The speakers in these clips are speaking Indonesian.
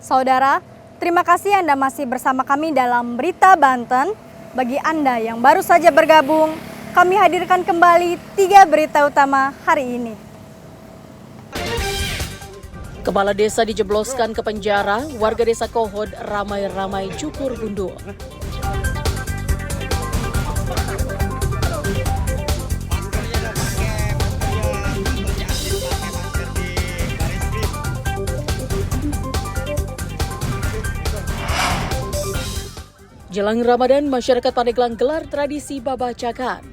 Saudara, terima kasih Anda masih bersama kami dalam Berita Banten. Bagi Anda yang baru saja bergabung, kami hadirkan kembali 3 berita utama hari ini. Kepala desa dijebloskan ke penjara, warga desa Kohod ramai-ramai cukur gundul. Jelang Ramadan, masyarakat Pandeglang gelar tradisi babacakan.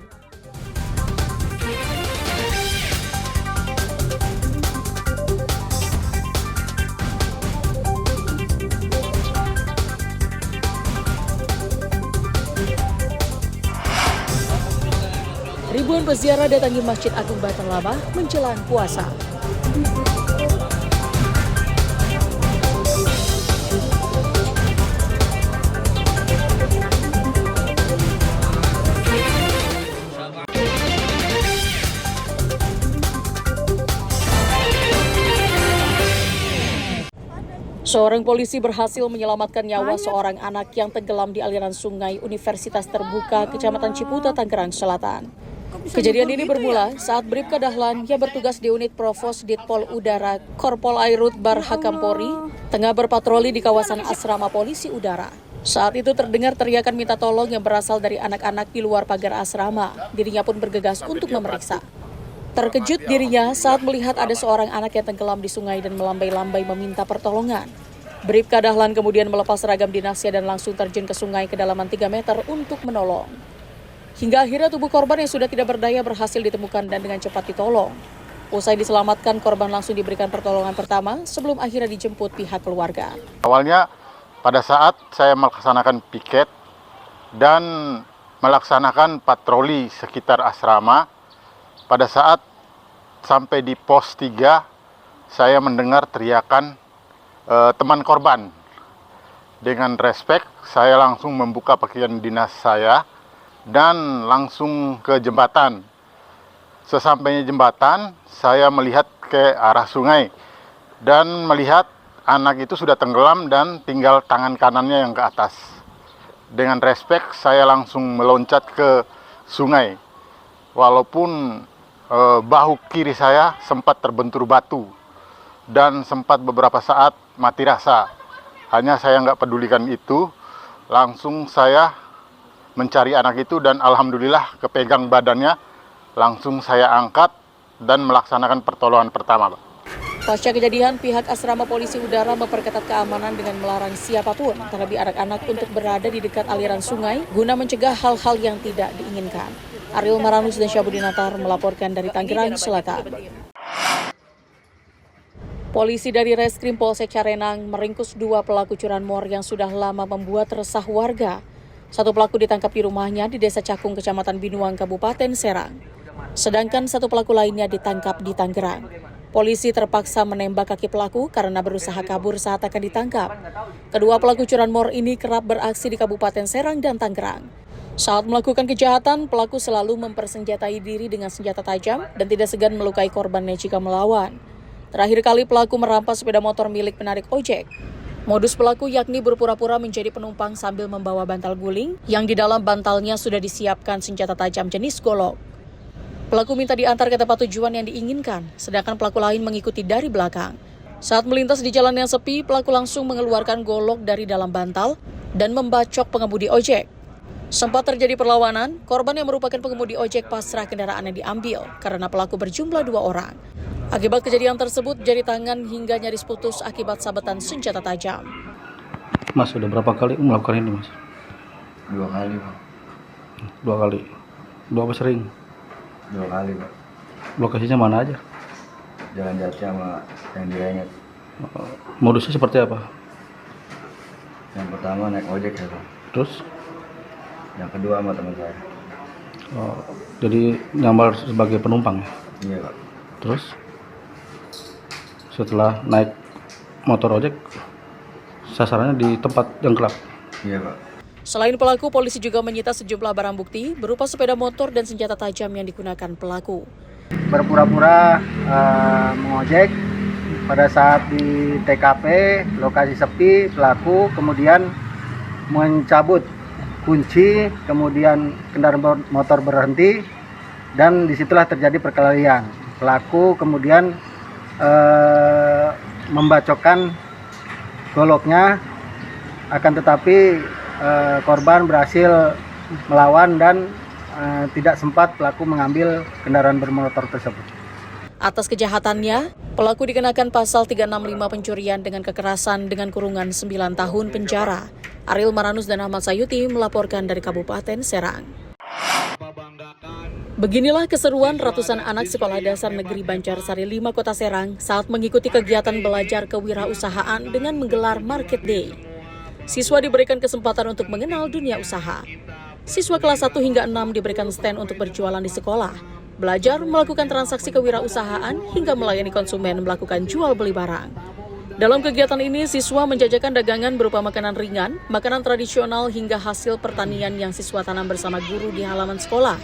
Ribuan peziarah datangi Masjid Agung Banten Lama menjelang puasa. Seorang polisi berhasil menyelamatkan nyawa seorang anak yang tenggelam di aliran sungai Universitas Terbuka, Kecamatan Ciputa, Tangerang Selatan. Kejadian ini bermula saat Bribka Dahlan yang bertugas di unit Provos Ditpol Udara Korpol Airut Bar Hakampori tengah berpatroli di kawasan asrama polisi udara. Saat itu terdengar teriakan minta tolong yang berasal dari anak-anak di luar pagar asrama. Dirinya pun bergegas untuk memeriksa. Terkejut dirinya saat melihat ada seorang anak yang tenggelam di sungai dan melambai-lambai meminta pertolongan. Bribka Dahlan kemudian melepas seragam dinasnya dan langsung terjun ke sungai kedalaman 3 meter untuk menolong. Hingga akhirnya tubuh korban yang sudah tidak berdaya berhasil ditemukan dan dengan cepat ditolong. Usai diselamatkan, korban langsung diberikan pertolongan pertama sebelum akhirnya dijemput pihak keluarga. Awalnya pada saat saya melaksanakan piket dan melaksanakan patroli sekitar asrama, pada saat sampai di pos 3, saya mendengar teriakan teman korban. Dengan respek, saya langsung membuka pakaian dinas saya dan langsung ke jembatan. Sesampainya jembatan, saya melihat ke arah sungai dan melihat anak itu sudah tenggelam dan tinggal tangan kanannya yang ke atas. Dengan respek, saya langsung meloncat ke sungai. Walaupun bahu kiri saya sempat terbentur batu dan sempat beberapa saat mati rasa. Hanya saya nggak pedulikan itu, langsung saya mencari anak itu dan alhamdulillah kepegang badannya, langsung saya angkat dan melaksanakan pertolongan pertama. Pasca kejadian, pihak asrama polisi udara memperketat keamanan dengan melarang siapapun, terlebih anak-anak, untuk berada di dekat aliran sungai guna mencegah hal-hal yang tidak diinginkan. Ariel Maranus dan Syabudinatar melaporkan dari Tangerang Selatan. Polisi dari Reskrim Polsek Carenang meringkus 2 pelaku curanmor yang sudah lama membuat resah warga. 1 pelaku ditangkap di rumahnya di Desa Cakung, Kecamatan Binuang, Kabupaten Serang. Sedangkan 1 pelaku lainnya ditangkap di Tangerang. Polisi terpaksa menembak kaki pelaku karena berusaha kabur saat akan ditangkap. Kedua pelaku curanmor ini kerap beraksi di Kabupaten Serang dan Tangerang. Saat melakukan kejahatan, pelaku selalu mempersenjatai diri dengan senjata tajam dan tidak segan melukai korbannya jika melawan. Terakhir kali pelaku merampas sepeda motor milik penarik ojek. Modus pelaku yakni berpura-pura menjadi penumpang sambil membawa bantal guling yang di dalam bantalnya sudah disiapkan senjata tajam jenis golok. Pelaku minta diantar ke tempat tujuan yang diinginkan, sedangkan pelaku lain mengikuti dari belakang. Saat melintas di jalan yang sepi, pelaku langsung mengeluarkan golok dari dalam bantal dan membacok pengemudi ojek. Sempat terjadi perlawanan, korban yang merupakan pengemudi ojek pasrah kendaraannya diambil karena pelaku berjumlah 2 orang. Akibat kejadian tersebut, jari tangan hingga nyaris putus akibat sabetan senjata tajam. Mas, sudah berapa kali melakukan ini, Mas? 2 kali, Pak. 2 kali? Berapa sering? 2 kali, Pak. Lokasinya mana aja? Jalan Jati sama yang di Renget. Modusnya seperti apa? Yang pertama naik ojek ya, Pak. Terus? Yang kedua sama teman saya. Jadi nyamar sebagai penumpang ya? Iya, Pak. Terus? Setelah naik motor ojek, sasarannya di tempat yang gelap? Iya, Pak. Selain pelaku, polisi juga menyita sejumlah barang bukti berupa sepeda motor dan senjata tajam yang digunakan pelaku. Berpura-pura mengojek, pada saat di TKP, lokasi sepi, pelaku kemudian mencabut kunci, kemudian kendaraan motor berhenti, dan disitulah terjadi perkelahian. Pelaku kemudian membacokkan goloknya, akan tetapi korban berhasil melawan dan tidak sempat pelaku mengambil kendaraan bermotor tersebut. Atas kejahatannya, pelaku dikenakan pasal 365 pencurian dengan kekerasan dengan kurungan 9 tahun penjara. Ariel Maranus dan Ahmad Sayuti melaporkan dari Kabupaten Serang. Beginilah keseruan ratusan anak Sekolah Dasar Negeri Banjarsari 5 Kota Serang saat mengikuti kegiatan belajar kewirausahaan dengan menggelar Market Day. Siswa diberikan kesempatan untuk mengenal dunia usaha. Siswa kelas 1 hingga 6 diberikan stand untuk berjualan di sekolah, belajar melakukan transaksi kewirausahaan hingga melayani konsumen melakukan jual beli barang. Dalam kegiatan ini, siswa menjajakan dagangan berupa makanan ringan, makanan tradisional hingga hasil pertanian yang siswa tanam bersama guru di halaman sekolah.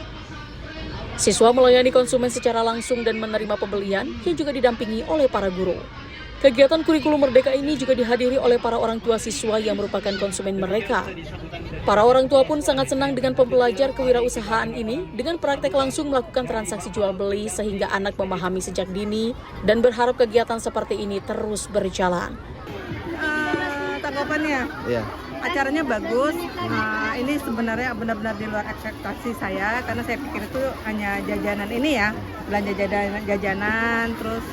Siswa melayani konsumen secara langsung dan menerima pembelian yang juga didampingi oleh para guru. Kegiatan kurikulum Merdeka ini juga dihadiri oleh para orang tua siswa yang merupakan konsumen mereka. Para orang tua pun sangat senang dengan pembelajar kewirausahaan ini dengan praktek langsung melakukan transaksi jual beli sehingga anak memahami sejak dini dan berharap kegiatan seperti ini terus berjalan. Tanggapannya? Iya. Acaranya bagus. Ini sebenarnya benar-benar di luar ekspektasi saya karena saya pikir itu hanya jajanan ini ya, belanja jajanan terus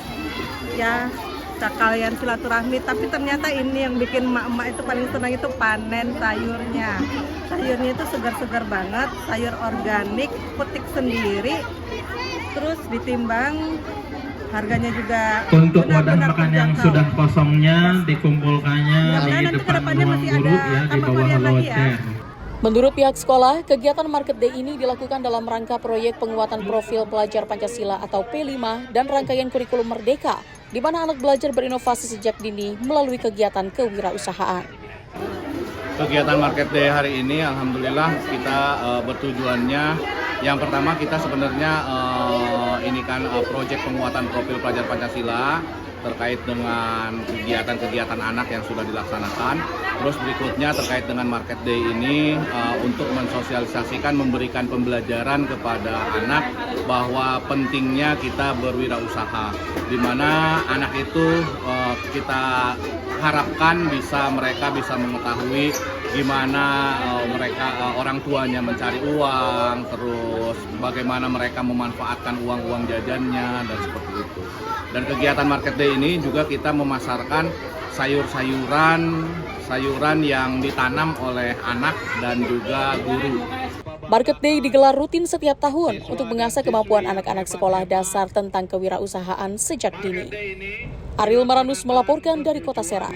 ya sekalian silaturahmi, tapi ternyata ini yang bikin emak-emak itu paling senang itu panen sayurnya. Sayurnya itu segar-segar banget, sayur organik, petik sendiri, terus ditimbang, harganya juga untuk wadah benar-benar makan yang terjangkau. sudah kosongnya dikumpulkannya di Nanti depan kedepannya ruang masih guru ada ya, di tambah bawah varian lagi ya. lounge. Menurut pihak sekolah, kegiatan Market Day ini dilakukan dalam rangka proyek penguatan profil pelajar Pancasila atau P5 dan rangkaian kurikulum Merdeka, di mana anak belajar berinovasi sejak dini melalui kegiatan kewirausahaan. Kegiatan Market Day hari ini, alhamdulillah kita bertujuannya, yang pertama kita sebenarnya ini kan proyek penguatan profil pelajar Pancasila terkait dengan kegiatan-kegiatan anak yang sudah dilaksanakan. Terus berikutnya terkait dengan Market Day ini untuk mensosialisasikan, memberikan pembelajaran kepada anak bahwa pentingnya kita berwirausaha, di mana anak itu kita harapkan mereka bisa mengetahui gimana mereka orang tuanya mencari uang, terus bagaimana mereka memanfaatkan uang-uang jajannya dan seperti itu. Dan kegiatan Market Day ini juga kita memasarkan sayuran yang ditanam oleh anak dan juga guru. Market Day digelar rutin setiap tahun untuk mengasah kemampuan anak-anak sekolah dasar tentang kewirausahaan sejak dini. Ariel Maranus melaporkan dari Kota Serang.